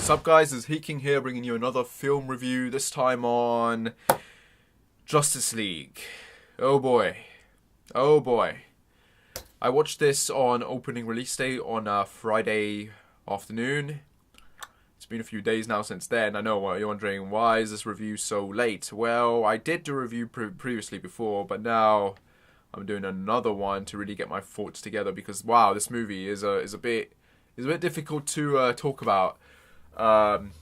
What's up, guys? It's Heeking here, bringing you another film review, this time on Justice League. Oh boy. Oh boy. I watched this on opening release day on Friday afternoon. It's been a few days now since then. I know you're wondering, why is this review so late? Well, I did do a review previously before, but now I'm doing another one to really get my thoughts together because, wow, this movie is a bit difficult to talk about. And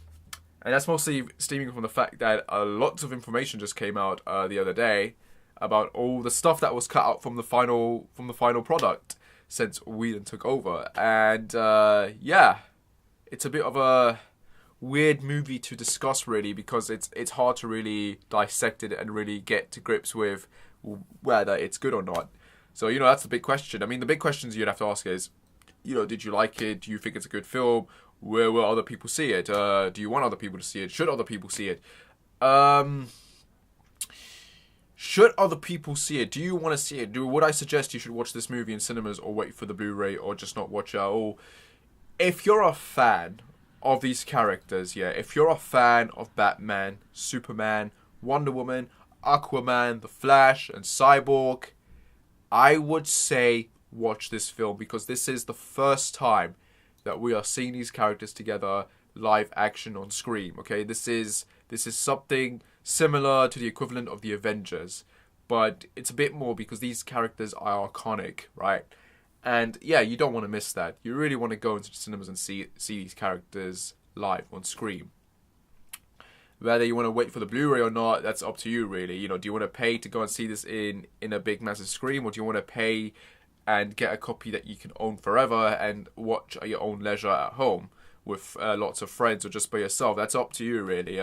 that's mostly stemming from the fact that lots of information just came out the other day about all the stuff that was cut out from the final product since Whedon took over. And yeah, it's a bit of a weird movie to discuss, really, because it's hard to really dissect it and really get to grips with whether it's good or not. So, that's the big question. I mean, the big questions you'd have to ask is, did you like it? Do you think it's a good film? Where will other people see it? Do you want other people to see it? Should other people see it? Should other people see it? Do you want to see it? Would I suggest you should watch this movie in cinemas or wait for the Blu-ray or just not watch it at all? If you're a fan of these characters, if you're a fan of Batman, Superman, Wonder Woman, Aquaman, The Flash, and Cyborg, I would say watch this film because this is the first time that we are seeing these characters together live action on screen. Okay, this is something similar to the equivalent of the Avengers, but it's a bit more because these characters are iconic, right? And yeah, you don't want to miss that. You really want to go into the cinemas and see these characters live on screen. Whether you want to wait for the Blu-ray or not, that's up to you, really. Do you want to pay to go and see this in a big massive screen, or do you want to pay and get a copy that you can own forever and watch at your own leisure at home with lots of friends or just by yourself? That's up to you, really.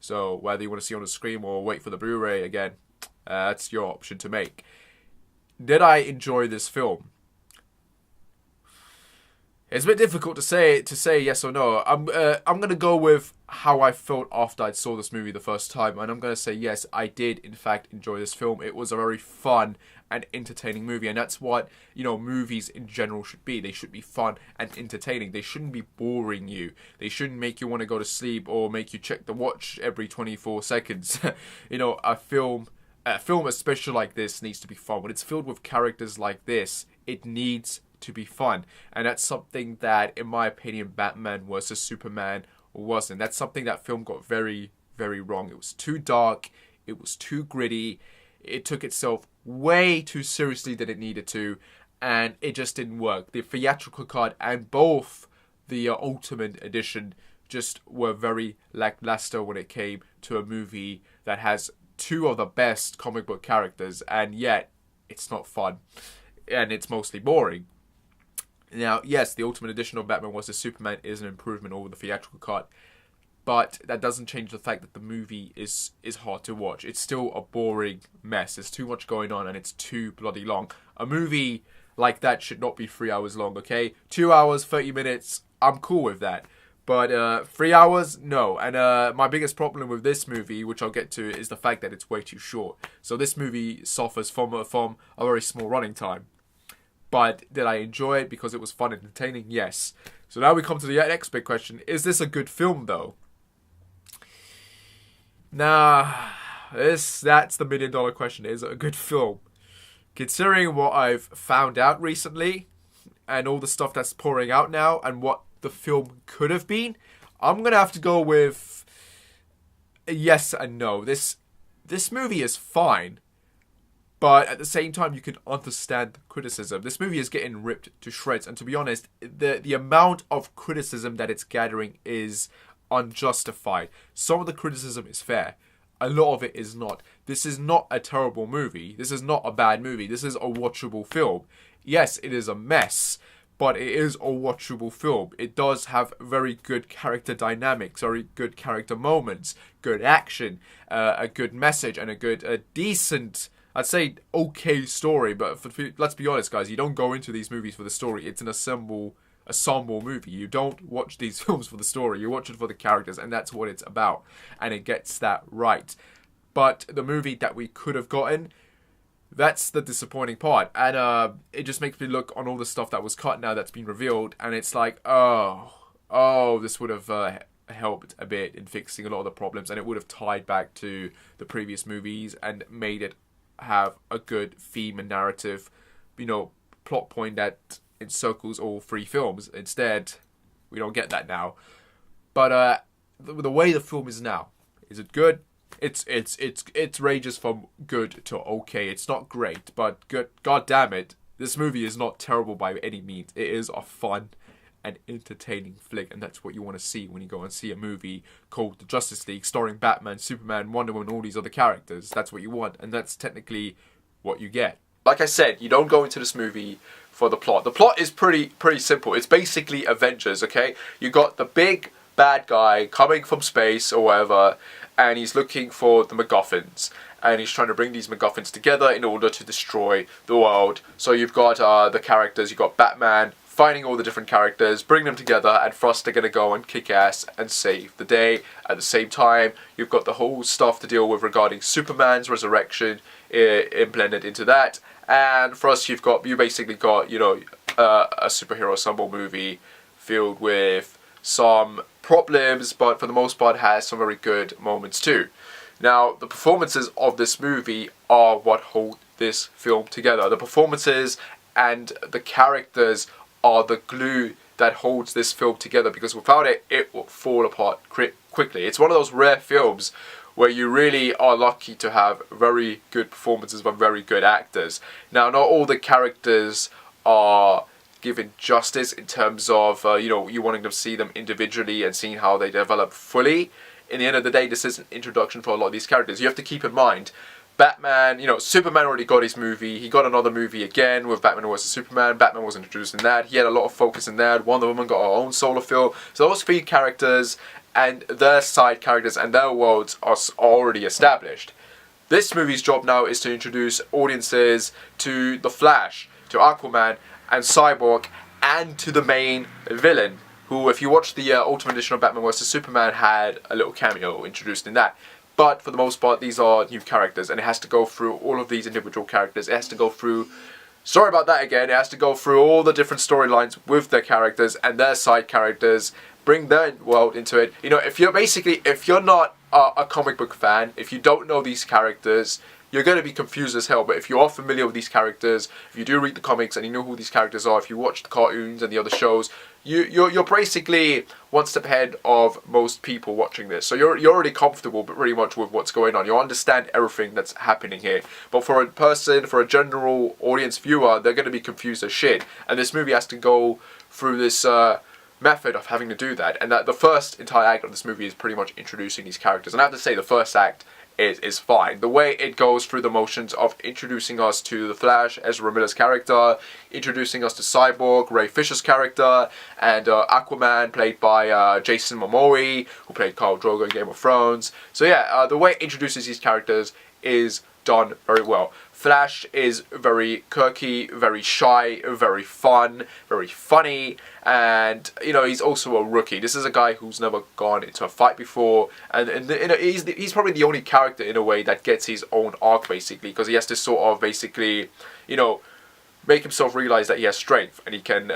So whether you want to see on the screen or wait for the Blu-ray, again, that's your option to make. Did I enjoy this film? It's a bit difficult to say yes or no. I'm gonna go with how I felt after I saw this movie the first time, and I'm gonna say yes, I did in fact enjoy this film. It was a very fun and entertaining movie, and that's what movies in general should be. They should be fun and entertaining. They shouldn't be boring you. They shouldn't make you want to go to sleep or make you check the watch every 24 seconds. A film especially like this needs to be fun. When it's filled with characters like this, it needs to be fun, and that's something that, in my opinion, Batman vs Superman wasn't. That's something that film got very, very wrong. It was too dark, it was too gritty, it took itself way too seriously than it needed to, and it just didn't work. The theatrical cut and both the Ultimate Edition just were very lackluster when it came to a movie that has two of the best comic book characters, and yet it's not fun, and it's mostly boring. Now, yes, the Ultimate Edition of Batman vs Superman is an improvement over the theatrical cut, but that doesn't change the fact that the movie is hard to watch. It's still a boring mess. There's too much going on, and it's too bloody long. A movie like that should not be 3 hours long, okay? 2 hours, 30 minutes, I'm cool with that. But 3 hours, no. And my biggest problem with this movie, which I'll get to, is the fact that it's way too short. So this movie suffers from a very small running time. But did I enjoy it because it was fun and entertaining? Yes. So now we come to the next big question. Is this a good film, though? Nah, that's the $1 million question. Is it a good film? Considering what I've found out recently and all the stuff that's pouring out now and what the film could have been, I'm going to have to go with yes and no. This movie is fine. But at the same time, you can understand the criticism. This movie is getting ripped to shreds. And to be honest, the amount of criticism that it's gathering is unjustified. Some of the criticism is fair. A lot of it is not. This is not a terrible movie. This is not a bad movie. This is a watchable film. Yes, it is a mess, but it is a watchable film. It does have very good character dynamics, very good character moments, good action, a good message, and a decent, I'd say, okay story. But let's be honest, guys, you don't go into these movies for the story. It's an ensemble movie. You don't watch these films for the story. You watch it for the characters, and that's what it's about. And it gets that right. But the movie that we could have gotten, that's the disappointing part. And it just makes me look on all the stuff that was cut now that's been revealed, and it's like, oh, oh, this would have helped a bit in fixing a lot of the problems, and it would have tied back to the previous movies and made it have a good theme and narrative, plot point that encircles all three films. Instead, we don't get that now. But the way the film is now, is it good? It ranges from good to okay. It's not great, but good. God damn it, this movie is not terrible by any means. It is a fun and entertaining flick, and that's what you want to see when you go and see a movie called The Justice League, starring Batman, Superman, Wonder Woman, all these other characters. That's what you want, and that's technically what you get. Like I said, you don't go into this movie for the plot. The plot is pretty simple. It's basically Avengers, okay? You got the big bad guy coming from space or whatever, and he's looking for the MacGuffins, and he's trying to bring these MacGuffins together in order to destroy the world. So you've got the characters, you've got Batman finding all the different characters, bring them together, and Frost are going to go and kick ass and save the day. At the same time, you've got the whole stuff to deal with regarding Superman's resurrection implemented into that. And for us, you basically got, a superhero ensemble movie filled with some problems, but for the most part has some very good moments too. Now, the performances of this movie are what hold this film together. The performances and the characters are the glue that holds this film together, because without it, it will fall apart quickly. It's one of those rare films where you really are lucky to have very good performances by very good actors. Now, not all the characters are given justice in terms of, you wanting to see them individually and seeing how they develop fully. In the end of the day, this is an introduction for a lot of these characters. You have to keep in mind, Batman, Superman already got his movie. He got another movie again with Batman vs Superman. Batman was introduced in that. He had a lot of focus in that. Wonder Woman got her own solo film. So those three characters and their side characters and their worlds are already established. This movie's job now is to introduce audiences to The Flash, to Aquaman, and Cyborg, and to the main villain, who, if you watch the Ultimate Edition of Batman vs Superman, had a little cameo introduced in that. But for the most part, these are new characters, and it has to go through all of these individual characters. It has to go through, sorry about that again, it has to go through all the different storylines with their characters and their side characters, bring their world into it. If you're not a comic book fan, if you don't know these characters, you're going to be confused as hell. But if you are familiar with these characters, if you do read the comics and you know who these characters are, if you watch the cartoons and the other shows, you're basically one step ahead of most people watching this. So you're already comfortable, but pretty much with what's going on. You understand everything that's happening here. But for a general audience viewer, they're going to be confused as shit. And this movie has to go through this method of having to do that. And that the first entire act of this movie is pretty much introducing these characters. And I have to say, the first act is fine. The way it goes through the motions of introducing us to The Flash, Ezra Miller's character, introducing us to Cyborg, Ray Fisher's character, and Aquaman, played by Jason Momoa, who played Khal Drogo in Game of Thrones. So yeah, the way it introduces these characters is done very well. Flash is very quirky, very shy, very fun, very funny, and he's also a rookie. This is a guy who's never gone into a fight before, and he's probably the only character in a way that gets his own arc, basically, because he has to sort of basically make himself realize that he has strength and he can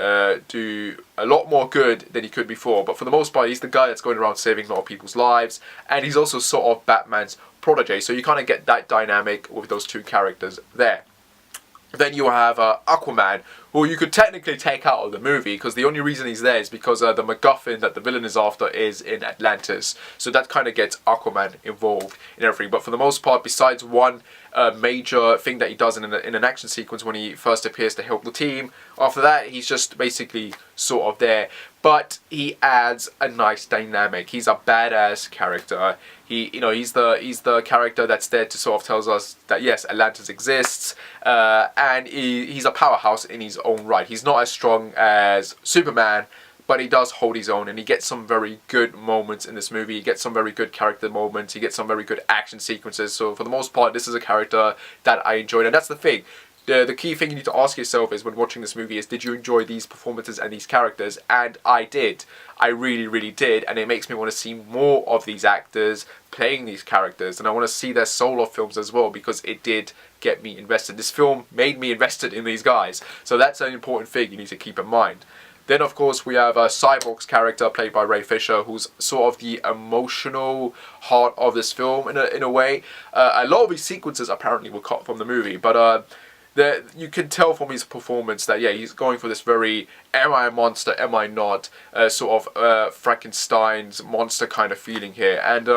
do a lot more good than he could before. But for the most part, he's the guy that's going around saving a lot of people's lives, and he's also sort of Batman's protege. So you kind of get that dynamic with those two characters there. Then you have Aquaman, who you could technically take out of the movie, because the only reason he's there is because the MacGuffin that the villain is after is in Atlantis. So that kind of gets Aquaman involved in everything. But for the most part, besides one major thing that he does in an action sequence when he first appears to help the team, after that he's just basically sort of there. But he adds a nice dynamic. He's a badass character. He's the character that's there to sort of tells us that yes, Atlantis exists, and he's a powerhouse in his own right. He's not as strong as Superman, but he does hold his own, and he gets some very good moments in this movie. He gets some very good character moments. He gets some very good action sequences. So for the most part, this is a character that I enjoyed, and that's the thing. The key thing you need to ask yourself is when watching this movie is, did you enjoy these performances and these characters? And I did. I really, really did. And it makes me want to see more of these actors playing these characters. And I want to see their solo films as well, because it did get me invested. This film made me invested in these guys. So that's an important thing you need to keep in mind. Then, of course, we have Cyborg's character played by Ray Fisher, who's sort of the emotional heart of this film in a way. A lot of these sequences apparently were cut from the movie, but you can tell from his performance that, yeah, he's going for this very, am I a monster, am I not, sort of Frankenstein's monster kind of feeling here. And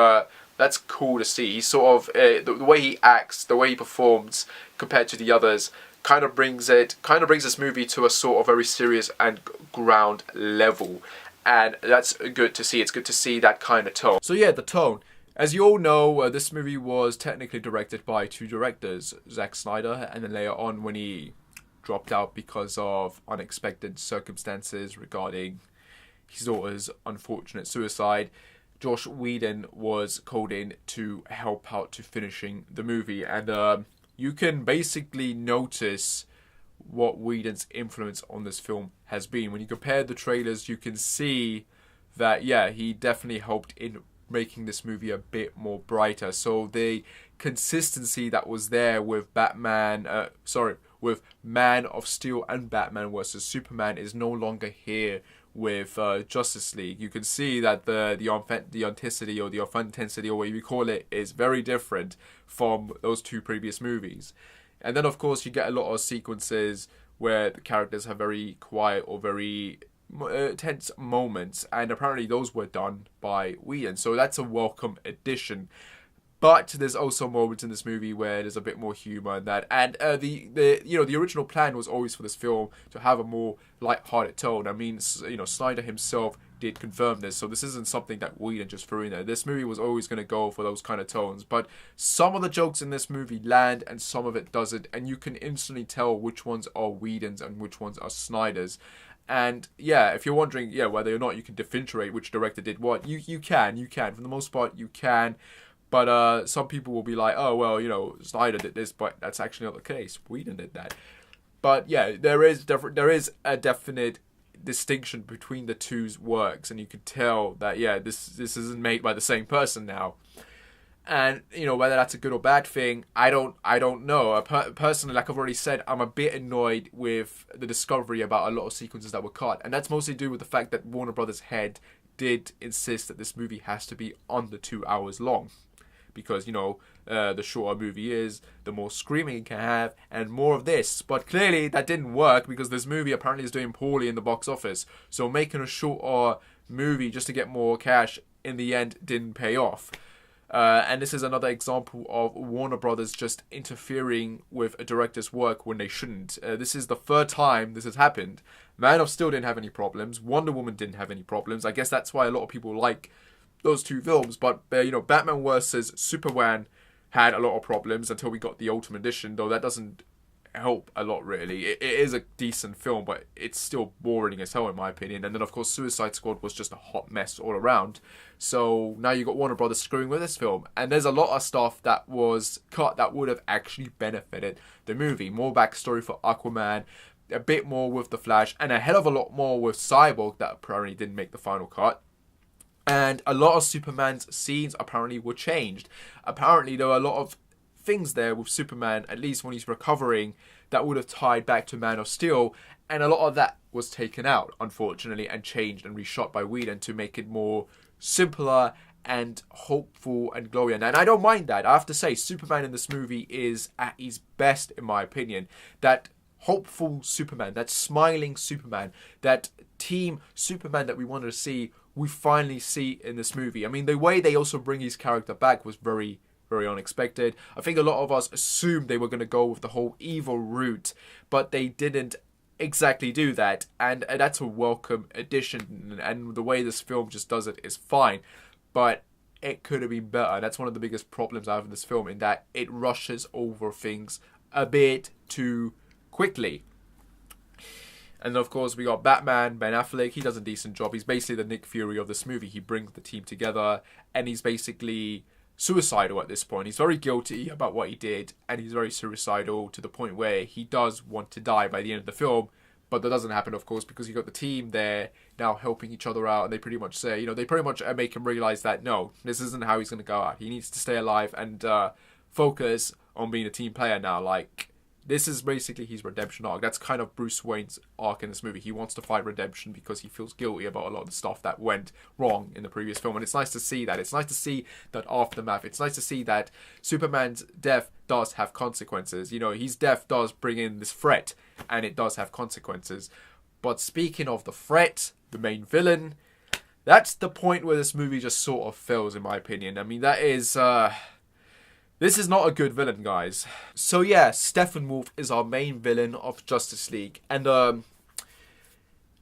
that's cool to see. He's sort of, the way he acts, the way he performs compared to the others, kind of brings this movie to a sort of very serious and ground level. And that's good to see. It's good to see that kind of tone. So yeah, the tone. As you all know, this movie was technically directed by two directors, Zack Snyder, and then later on when he dropped out because of unexpected circumstances regarding his daughter's unfortunate suicide, Josh Whedon was called in to help out to finishing the movie. And you can basically notice what Whedon's influence on this film has been. When you compare the trailers, you can see that, yeah, he definitely helped in making this movie a bit more brighter. So the consistency that was there with with Man of Steel and Batman vs Superman is no longer here with Justice League. You can see that the authenticity or the authenticity or whatever you call it is very different from those two previous movies. And then of course you get a lot of sequences where the characters have very quiet or very tense moments, and apparently those were done by Whedon, so that's a welcome addition. But there's also moments in this movie where there's a bit more humor in that, and the original plan was always for this film to have a more light-hearted tone. I mean, Snyder himself did confirm this, so this isn't something that Whedon just threw in there. This movie was always going to go for those kind of tones, but some of the jokes in this movie land and some of it doesn't, and you can instantly tell which ones are Whedon's and which ones are Snyder's. And yeah, if you're wondering, whether or not you can differentiate which director did what, you can. For the most part, you can. But some people will be like, oh, well, Snyder did this, but that's actually not the case. Whedon did that. But yeah, there is a definite distinction between the two's works, and you can tell that, yeah, this isn't made by the same person now. And whether that's a good or bad thing, I don't know. Personally, like I've already said, I'm a bit annoyed with the discovery about a lot of sequences that were cut, and that's mostly due with the fact that Warner Brothers head did insist that this movie has to be under 2 hours long, because the shorter a movie is, the more screaming it can have, and more of this. But clearly that didn't work because this movie apparently is doing poorly in the box office. So making a shorter movie just to get more cash in the end didn't pay off. And this is another example of Warner Brothers just interfering with a director's work when they shouldn't. This is the third time this has happened. Man of Steel didn't have any problems. Wonder Woman didn't have any problems. I guess that's why a lot of people like those two films. But, Batman vs Superman had a lot of problems until we got the Ultimate Edition, though that doesn't help a lot, really. It is a decent film, but it's still boring as hell, in my opinion. And then, of course, Suicide Squad was just a hot mess all around. So now you got Warner Brothers screwing with this film. And there's a lot of stuff that was cut that would have actually benefited the movie. More backstory for Aquaman, a bit more with The Flash, and a hell of a lot more with Cyborg that apparently didn't make the final cut. And a lot of Superman's scenes apparently were changed. Apparently there were a lot of things there with Superman, at least when he's recovering, that would have tied back to Man of Steel, and a lot of that was taken out, unfortunately, and changed and reshot by Whedon to make it more simpler and hopeful and glowing. And I don't mind that. I have to say, Superman in this movie is at his best, in my opinion. That hopeful Superman, that smiling Superman, that team Superman that we wanted to see, we finally see in this movie. I mean, the way they also bring his character back was very, very unexpected. I think a lot of us assumed they were going to go with the whole evil route, but they didn't exactly do that, and that's a welcome addition. And the way this film just does it is fine, but it could have been better. That's one of the biggest problems I have in this film, in that it rushes over things a bit too quickly. And of course, we got Batman, Ben Affleck. He does a decent job. He's basically the Nick Fury of this movie. He brings the team together, and he's basically suicidal at this point. He's very guilty about what he did, and he's very suicidal to the point where he does want to die by the end of the film. But that doesn't happen, of course, because you got the team there now helping each other out, and they pretty much say, they pretty much make him realize that, no, this isn't how he's going to go out. He needs to stay alive and focus on being a team player now. Like, This is basically his redemption arc. That's kind of Bruce Wayne's arc in this movie. He wants to fight redemption because he feels guilty about a lot of the stuff that went wrong in the previous film. And it's nice to see that. It's nice to see that aftermath. It's nice to see that Superman's death does have consequences. You know, his death does bring in this threat, and it does have consequences. But speaking of the threat, the main villain, that's the point where this movie just sort of fails, in my opinion. I mean, that is... This is not a good villain, guys. So yeah, Steppenwolf is our main villain of Justice League. And the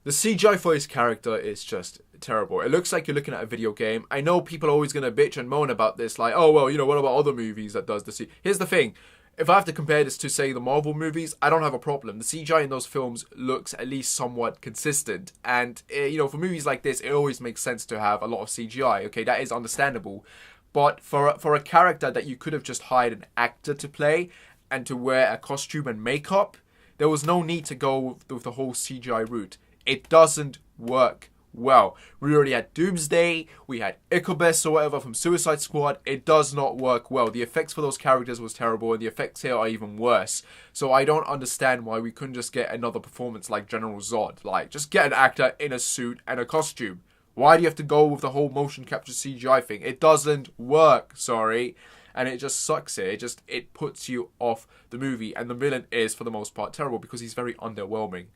CGI for his character is just terrible. It looks like you're looking at a video game. I know people are always going to bitch and moan about this. Like, oh, well, you know, what about other movies that does this? Here's the thing. If I have to compare this to, say, the Marvel movies, I don't have a problem. The CGI in those films looks at least somewhat consistent. And, you know, for movies like this, it always makes sense to have a lot of CGI. Okay, that is understandable. But for a character that you could have just hired an actor to play and to wear a costume and makeup, there was no need to go with the whole CGI route. It doesn't work well. We already had Doomsday, we had Ichabod or whatever from Suicide Squad. It does not work well. The effects for those characters was terrible, and the effects here are even worse. So I don't understand why we couldn't just get another performance like General Zod. Like, just get an actor in a suit and a costume. Why do you have to go with the whole motion capture CGI thing? It doesn't work, sorry. And it just sucks it. It puts you off the movie. And the villain is, for the most part, terrible because he's very underwhelming.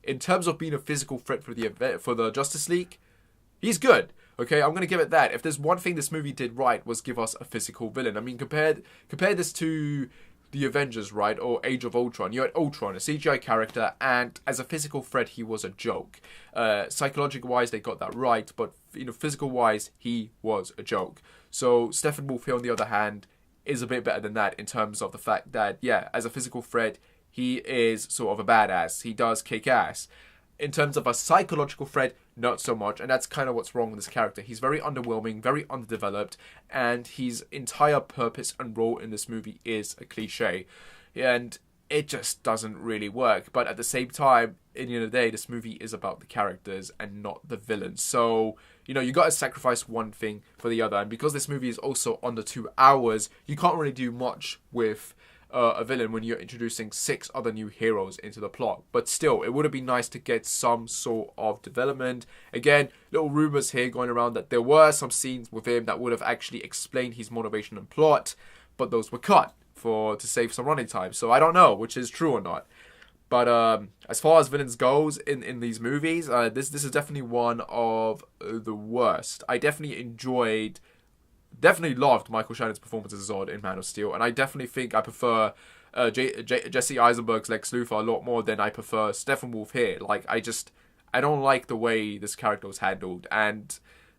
In terms of being a physical threat for the Justice League, he's good. Okay, I'm going to give it that. If there's one thing this movie did right was give us a physical villain. I mean, compare this to the Avengers, right? Or Age of Ultron. You had Ultron, a CGI character, and as a physical threat, he was a joke. Psychological-wise, they got that right, but physical-wise, he was a joke. So Steppenwolf here, on the other hand, is a bit better than that in terms of the fact that, yeah, as a physical threat, he is sort of a badass. He does kick ass. In terms of a psychological threat, not so much. And that's kind of what's wrong with this character. He's very underwhelming, very underdeveloped, and his entire purpose and role in this movie is a cliche. And it just doesn't really work. But at the same time, in the end of the day, this movie is about the characters and not the villains. So, you got to sacrifice one thing for the other. And because this movie is also under 2 hours, you can't really do much with a villain when you're introducing 6 other new heroes into the plot. But still, it would have been nice to get some sort of development. Again, little rumors here going around that there were some scenes with him that would have actually explained his motivation and plot, but those were cut to save some running time. So I don't know which is true or not. But as far as villains goes in these movies, this is definitely one of the worst. I definitely loved Michael Shannon's performance as Zod in Man of Steel, and I definitely think I prefer Jesse Eisenberg's Lex Luthor a lot more than I prefer Steppenwolf here. Like, I don't like the way this character was handled, and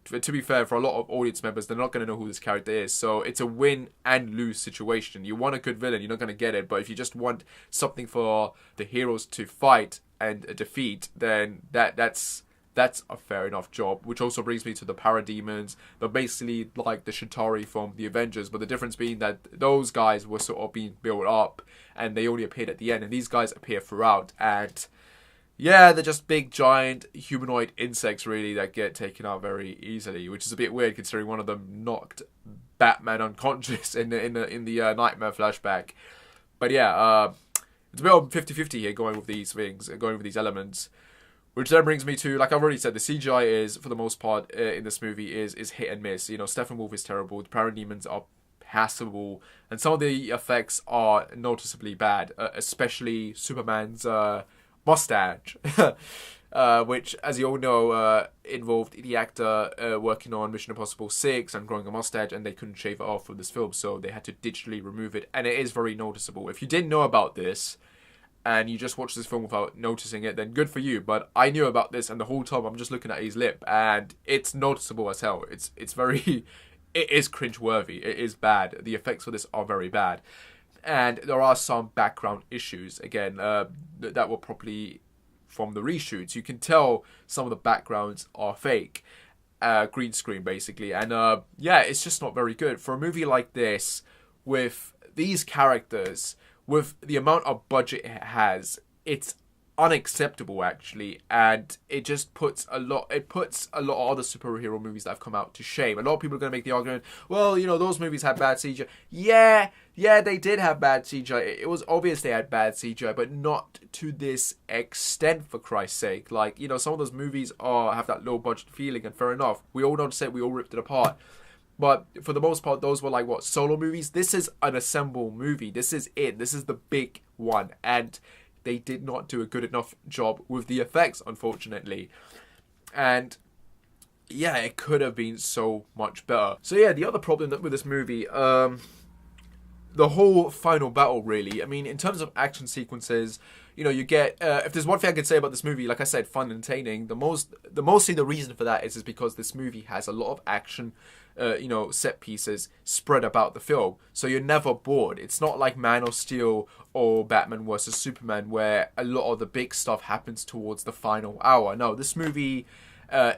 to be fair, for a lot of audience members, they're not going to know who this character is, so it's a win and lose situation. You want a good villain, you're not going to get it, but if you just want something for the heroes to fight and defeat, then that's a fair enough job, which also brings me to the Parademons. They're basically like the Chitauri from the Avengers, but the difference being that those guys were sort of being built up, and they only appeared at the end, and these guys appear throughout, and yeah, they're just big, giant, humanoid insects, really, that get taken out very easily, which is a bit weird considering one of them knocked Batman unconscious in the Nightmare flashback. But yeah, it's a bit of 50-50 here going with these things, going with these elements. Which then brings me to, like I've already said, the CGI is, for the most part, in this movie is hit and miss. Steppenwolf is terrible, the Parademons are passable, and some of the effects are noticeably bad, especially Superman's mustache, which, as you all know, involved the actor working on Mission Impossible 6 and growing a mustache, and they couldn't shave it off for this film, so they had to digitally remove it, and it is very noticeable. If you didn't know about this, and you just watch this film without noticing it, then good for you. But I knew about this, and the whole time I'm just looking at his lip, and it's noticeable as hell. It is cringe-worthy. It is bad. The effects for this are very bad. And there are some background issues, again, that were probably from the reshoots. You can tell some of the backgrounds are fake. Green screen, basically. And yeah, it's just not very good. For a movie like this, with these characters, with the amount of budget it has, it's unacceptable actually, and it just puts a lot of other superhero movies that have come out to shame. A lot of people are going to make the argument, well, those movies had bad CGI. Yeah, they did have bad CGI. It was obvious they had bad CGI, but not to this extent, for Christ's sake. Like, some of those movies have that low budget feeling, and fair enough, we all know we all ripped it apart. But for the most part, those were like, solo movies? This is an assemble movie. This is it. This is the big one. And they did not do a good enough job with the effects, unfortunately. And yeah, it could have been so much better. So yeah, the other problem with this movie, the whole final battle, really. I mean, in terms of action sequences, you get, if there's one thing I could say about this movie, like I said, fun and entertaining, mostly the reason for that is because this movie has a lot of action, set pieces spread about the film. So you're never bored. It's not like Man of Steel or Batman vs. Superman, where a lot of the big stuff happens towards the final hour. No, this movie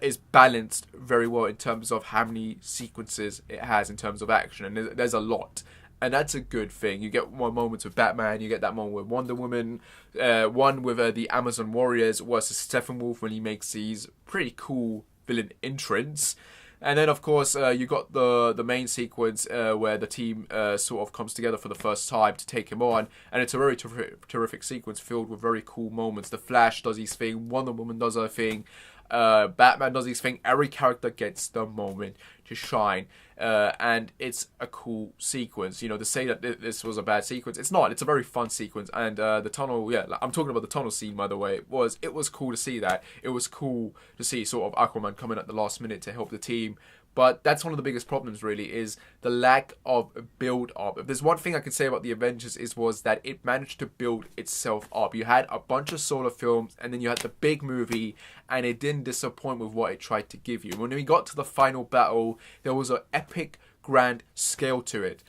is balanced very well in terms of how many sequences it has in terms of action. And there's a lot. And that's a good thing. You get one moment with Batman, you get that moment with Wonder Woman, one with the Amazon Warriors versus Steppenwolf when he makes these pretty cool villain entrants. And then, of course, you got the main sequence where the team sort of comes together for the first time to take him on. And it's a very terrific sequence filled with very cool moments. The Flash does his thing, Wonder Woman does her thing, Batman does his thing. Every character gets the moment to shine. And it's a cool sequence. To say that this was a bad sequence, it's not. It's a very fun sequence. And the tunnel, I'm talking about the tunnel scene, by the way. It was cool to see that. It was cool to see sort of Aquaman coming at the last minute to help the team. But that's one of the biggest problems, really, is the lack of build-up. If there's one thing I can say about the Avengers was that it managed to build itself up. You had a bunch of solo films, and then you had the big movie, and it didn't disappoint with what it tried to give you. When we got to the final battle, there was an epic, grand scale to it.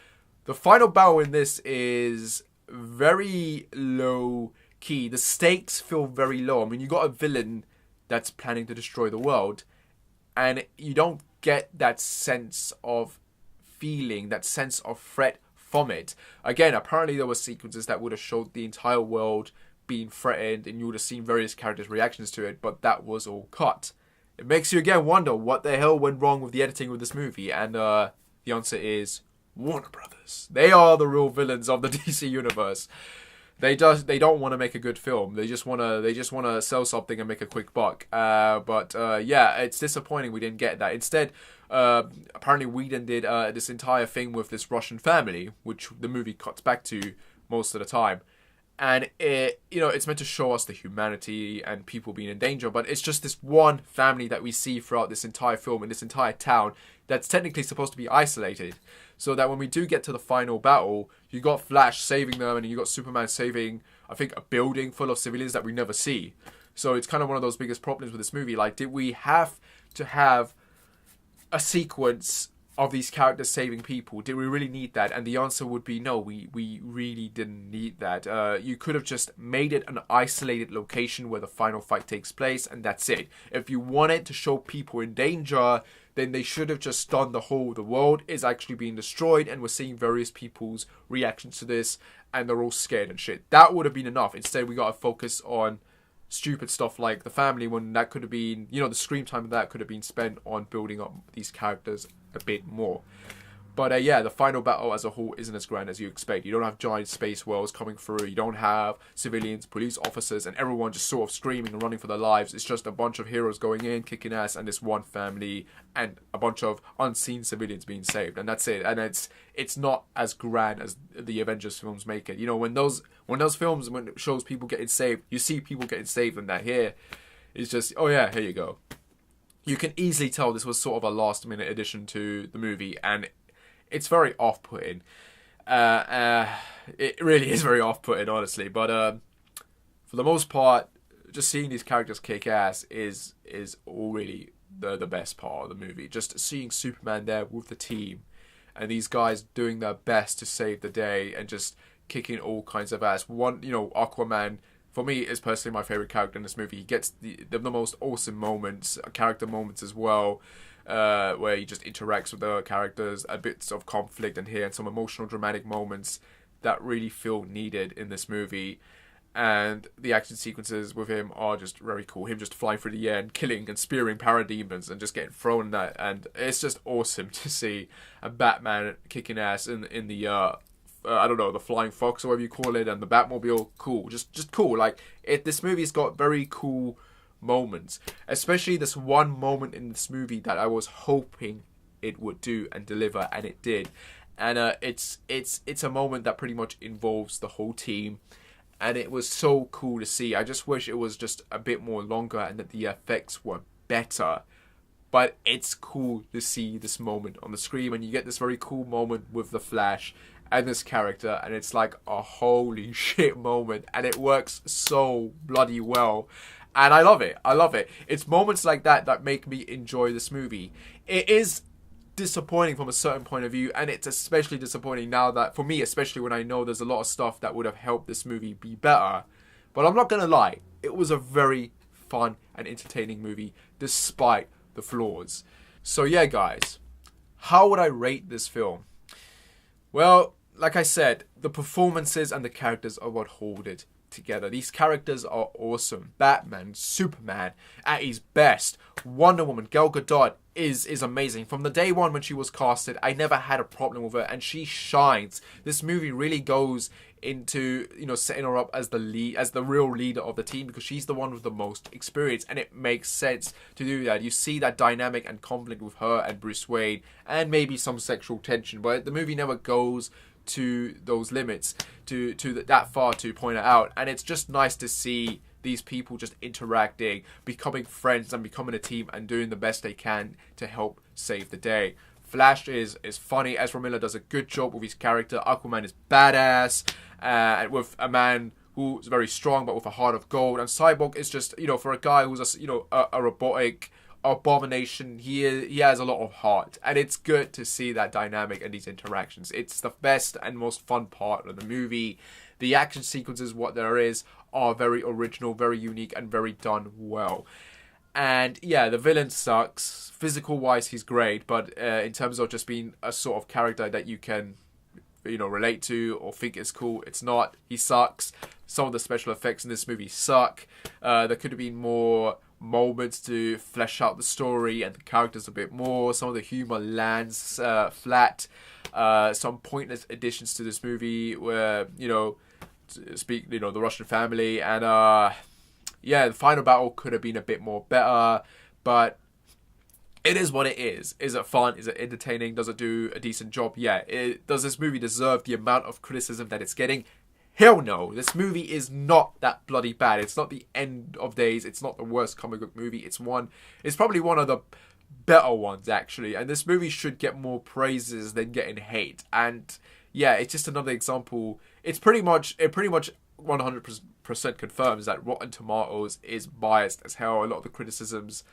The final battle in this is very low-key. The stakes feel very low. I mean, you got a villain that's planning to destroy the world, and you don't get that sense of feeling, that sense of threat from it. Again, apparently there were sequences that would have showed the entire world being threatened and you would have seen various characters' reactions to it, but that was all cut. It makes you again wonder what the hell went wrong with the editing of this movie, and the answer is Warner Brothers. They are the real villains of the DC universe. They don't want to make a good film. They just want to sell something and make a quick buck. But it's disappointing we didn't get that. Instead, apparently Whedon did this entire thing with this Russian family, which the movie cuts back to most of the time. And it's meant to show us the humanity and people being in danger, but it's just this one family that we see throughout this entire film in this entire town that's technically supposed to be isolated. So that when we do get to the final battle, you got Flash saving them, and you got Superman saving, I think, a building full of civilians that we never see. So it's kind of one of those biggest problems with this movie. Like, did we have to have a sequence of these characters saving people? Did we really need that? And the answer would be no, we really didn't need that. You could have just made it an isolated location where the final fight takes place, and that's it. If you wanted to show people in danger, then they should have just done the world is actually being destroyed, and we're seeing various people's reactions to this, and they're all scared and shit. That would have been enough. Instead, we got to focus on stupid stuff like the family, when that could have been, the screen time of that could have been spent on building up these characters a bit more. But the final battle as a whole isn't as grand as you expect. You don't have giant space whales coming through. You don't have civilians, police officers, and everyone just sort of screaming and running for their lives. It's just a bunch of heroes going in, kicking ass, and this one family, and a bunch of unseen civilians being saved. And that's it. And it's not as grand as the Avengers films make it. When those films, when it shows people getting saved, you see people getting saved, and that here is just, oh yeah, here you go. You can easily tell this was sort of a last-minute addition to the movie, and it's very off-putting. It really is very off-putting, honestly. But for the most part, just seeing these characters kick ass is all really the best part of the movie. Just seeing Superman there with the team, and these guys doing their best to save the day and just kicking all kinds of ass. Aquaman, for me, is personally my favorite character in this movie. He gets the most awesome moments, character moments as well, where he just interacts with the characters, a bit of conflict and some emotional dramatic moments that really feel needed in this movie. And the action sequences with him are just very cool. Him just flying through the air and killing and spearing parademons and just getting thrown in that. And it's just awesome to see a Batman kicking ass in the I don't know, the Flying Fox or whatever you call it, and the Batmobile. Cool, just cool. Like this movie's got very cool moments, especially this one moment in this movie that I was hoping it would do and deliver, and it did. And it's a moment that pretty much involves the whole team. And it was so cool to see. I just wish it was just a bit more longer and that the effects were better. But it's cool to see this moment on the screen. And you get this very cool moment with the Flash and this character. And it's like a holy shit moment. And it works so bloody well. And I love it. I love it. It's moments like that that make me enjoy this movie. It is disappointing from a certain point of view, and it's especially disappointing now that, for me especially, when I know there's a lot of stuff that would have helped this movie be better. But I'm not gonna lie, it was a very fun and entertaining movie despite the flaws. So yeah, guys, how would I rate this film? Well, like I said, the performances and the characters are what hold it together. These characters are awesome. Batman, Superman at his best, Wonder Woman, Gal Gadot is amazing. From the day one when she was casted, I never had a problem with her, and she shines. This movie really goes into, you know, setting her up as the lead, as the real leader of the team, because she's the one with the most experience, and it makes sense to do that. You see that dynamic and conflict with her and Bruce Wayne, and maybe some sexual tension, but the movie never goes to those limits, to that far to point it out. And it's just nice to see these people just interacting, becoming friends and becoming a team and doing the best they can to help save the day. Flash is funny. Ezra Miller does a good job with his character. Aquaman is badass, with a man who's very strong but with a heart of gold. And Cyborg is just, you know, for a guy who's a robotic abomination, he has a lot of heart, and it's good to see that dynamic and these interactions. It's the best and most fun part of the movie. The action sequences, what there is, are very original, very unique, and very done well. And yeah, the villain sucks. Physical wise, he's great, but in terms of just being a sort of character that you can, you know, relate to or think is cool, it's not. He sucks. Some of the special effects in this movie suck. There could have been more moments to flesh out the story and the characters a bit more. Some of the humor lands flat. Some pointless additions to this movie where, you know, the Russian family, and yeah, the final battle could have been a bit more better, but it is what it is. Is it fun? Is it entertaining? Does it do a decent job? Yeah. Does this movie deserve the amount of criticism that it's getting? Hell no. This movie is not that bloody bad. It's not the end of days. It's not the worst comic book movie. It's probably one of the better ones, actually. And this movie should get more praises than getting hate. And yeah, it's just another example. It pretty much 100% confirms that Rotten Tomatoes is biased as hell. A lot of the criticisms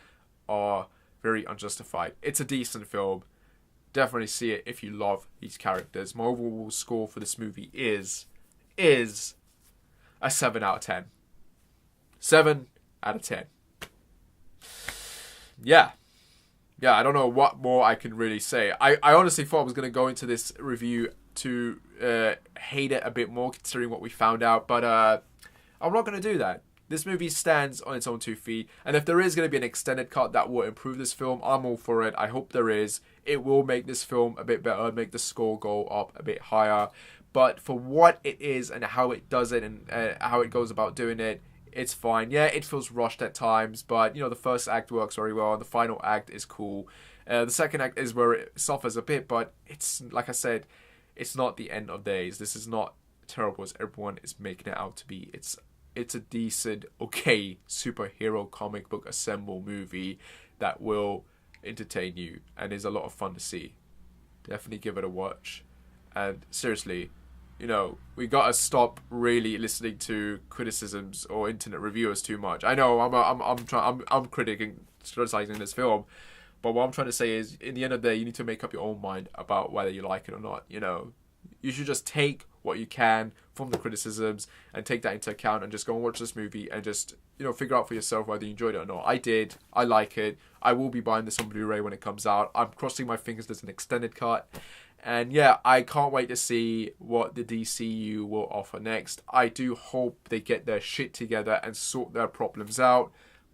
are very unjustified. It's a decent film. Definitely see it if you love these characters. My overall score for this movie is a 7 out of 10. 7 out of 10. Yeah, I don't know what more I can really say. I honestly thought I was going to go into this review to hate it a bit more, considering what we found out, but I'm not going to do that. This movie stands on its own 2 feet, and if there is going to be an extended cut that will improve this film, I'm all for it. I hope there is. It will make this film a bit better, make the score go up a bit higher. But for what it is and how it does it and how it goes about doing it, it's fine. Yeah, it feels rushed at times, but, you know, the first act works very well, and the final act is cool. The second act is where it suffers a bit, but it's, like I said, it's not the end of days. This is not terrible as everyone is making it out to be. It's a decent, okay, superhero comic book assemble movie that will entertain you and is a lot of fun to see. Definitely give it a watch. And seriously, you know, we gotta stop really listening to criticisms or internet reviewers too much. I know I'm criticizing this film, but what I'm trying to say is, in the end of the day, you need to make up your own mind about whether you like it or not. You know, you should just take what you can from the criticisms and take that into account and just go and watch this movie and just, you know, figure out for yourself whether you enjoyed it or not. I did. I like it. I will be buying this on Blu-ray when it comes out. I'm crossing my fingers there's an extended cut. And yeah, I can't wait to see what the DCU will offer next. I do hope they get their shit together and sort their problems out.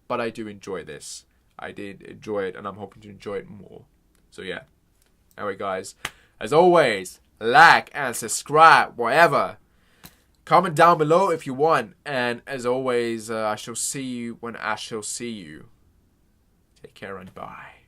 But I do enjoy this. I did enjoy it, and I'm hoping to enjoy it more. So yeah. Anyway, guys, as always, like and subscribe, whatever. Comment down below if you want. And as always, I shall see you when I shall see you. Take care and bye.